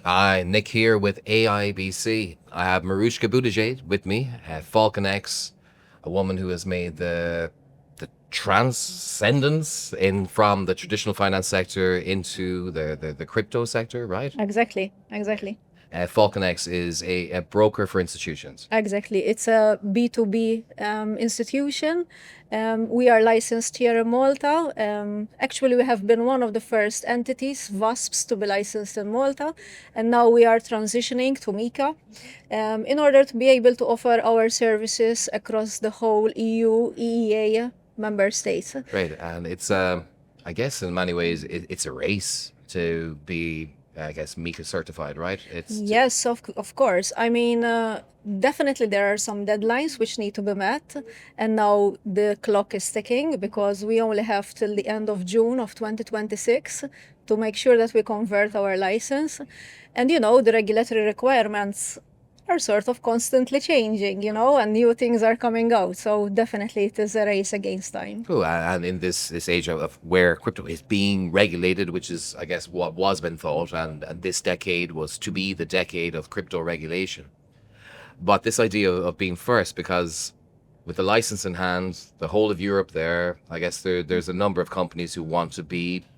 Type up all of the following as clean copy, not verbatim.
Hi, Nick here with AIBC. I have Maruska Buttigieg with me, FalconX, a woman who has made the transcendence in from the traditional finance sector into the crypto sector, right? Exactly, exactly, FalconX is a broker for institutions. exactly. It's a B2B institution. We are licensed here in Malta. Actually, we have been one of the first entities, VASPs, to be licensed in Malta. And now we are transitioning to MiCA in order to be able to offer our services across the whole EU, EEA member states. Great, and it's I guess in many ways it's a race to be, I guess, MiCA certified, right? Yes, of course. I mean, definitely there are some deadlines which need to be met. And now the clock is ticking because we only have till the end of June of 2026 to make sure that we convert our license. And the regulatory requirements are sort of constantly changing, and new things are coming out. So definitely it is a race against time. Cool. And in this age of where crypto is being regulated, which is, I guess, what was been thought, and this decade was to be the decade of crypto regulation. But this idea of being first, because with the license in hand, the whole of Europe there, I guess there's a number of companies who want to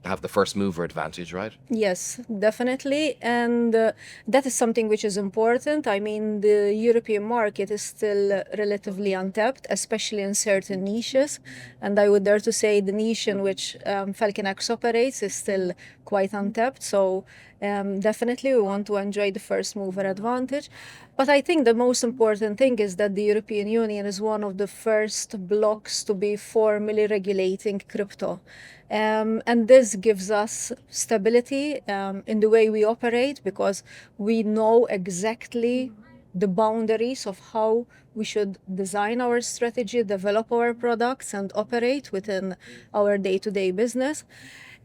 have the first mover advantage, right? Yes, definitely. And that is something which is important. I mean, the European market is still relatively untapped, especially in certain niches. And I would dare to say the niche in which FalconX operates is still quite untapped. So definitely we want to enjoy the first mover advantage. But I think the most important thing is that the European Union is one of the first blocks to be formally regulating crypto. And this gives us stability in the way we operate because we know exactly the boundaries of how we should design our strategy, develop our products, and operate within our day-to-day business.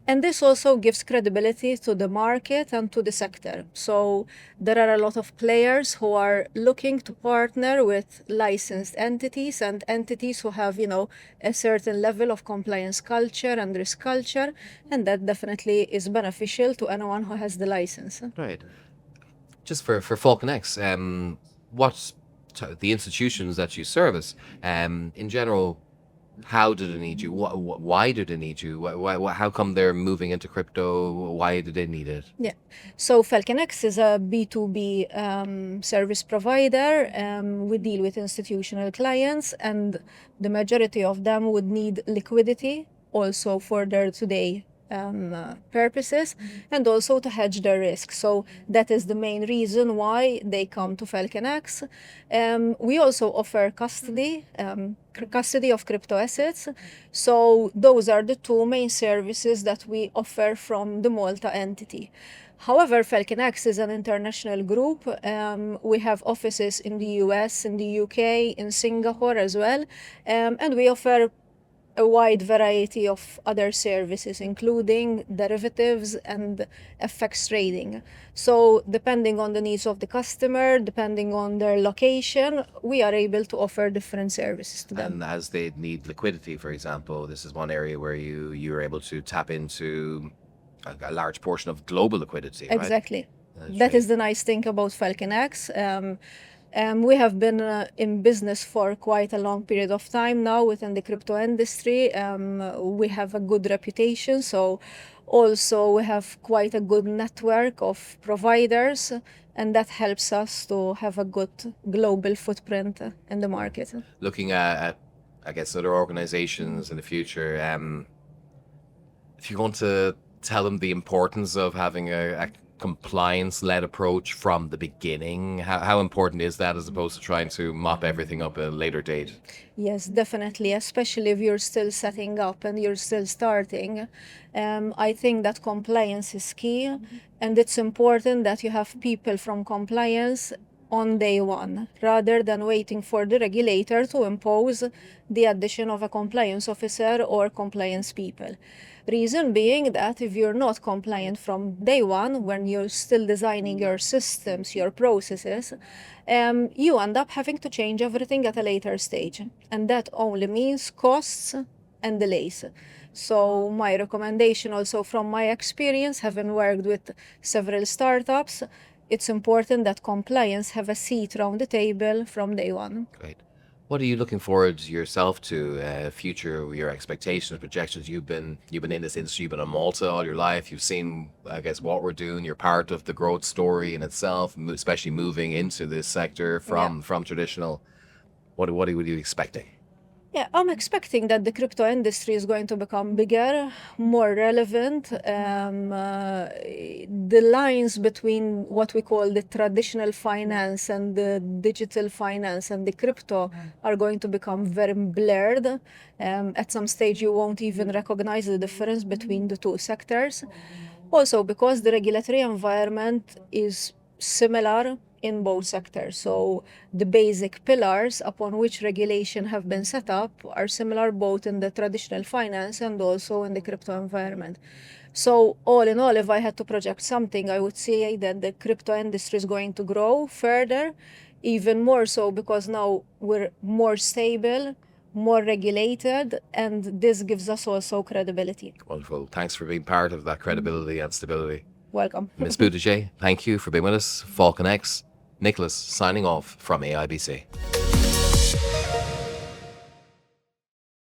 And this also gives credibility to the market and to the sector. So there are a lot of players who are looking to partner with licensed entities and entities who have, a certain level of compliance culture and risk culture. And that definitely is beneficial to anyone who has the license. Right. Just for FalconX, what the institutions that you service, in general, how do they need you? Why do they need you? How come they're moving into crypto? Why do they need it? Yeah. So FalconX is a B2B service provider. We deal with institutional clients, and the majority of them would need liquidity also for their today purposes and also to hedge their risk. So that is the main reason why they come to FalconX. We also offer custody of crypto assets. So those are the two main services that we offer from the Malta entity. However, FalconX is an international group. We have offices in the US, in the UK, in Singapore as well, and we offer a wide variety of other services, including derivatives and FX trading. So, depending on the needs of the customer, depending on their location, we are able to offer different services to them. And as they need liquidity, for example, this is one area where you're able to tap into a large portion of global liquidity, right? Exactly. That's That right. is the nice thing about FalconX. We have been in business for quite a long period of time now within the crypto industry. We have a good reputation, so also we have quite a good network of providers, and that helps us to have a good global footprint in the market. Looking at I guess other organizations in the future, if you want to tell them the importance of having a compliance-led approach from the beginning, how important is that as opposed to trying to mop everything up at a later date? Yes, definitely, especially if you're still setting up and you're still starting. I think that compliance is key, and it's important that you have people from compliance on day one rather than waiting for the regulator to impose the addition of a compliance officer or compliance people. Reason being that if you're not compliant from day one, when you're still designing your systems, your processes, you end up having to change everything at a later stage. And that only means costs and delays. So, my recommendation, also from my experience, having worked with several startups, it's important that compliance have a seat around the table from day one. Great. What are you looking forward yourself to, future, your expectations, projections? You've been in this industry, you've been in Malta all your life. You've seen, I guess, what we're doing. You're part of the growth story in itself, especially moving into this sector from traditional. What are you expecting? Yeah, I'm expecting that the crypto industry is going to become bigger, more relevant. The lines between what we call the traditional finance and the digital finance and the crypto are going to become very blurred. At some stage, you won't even recognize the difference between the two sectors. Also, because the regulatory environment is similar in both sectors. So the basic pillars upon which regulation have been set up are similar both in the traditional finance and also in the crypto environment. So all in all, if I had to project something, I would say that the crypto industry is going to grow further, even more so because now we're more stable, more regulated, and this gives us also credibility. Wonderful. Thanks for being part of that credibility and stability. Welcome. Ms. Buttigieg, thank you for being with us. FalconX. Nicholas signing off from AIBC.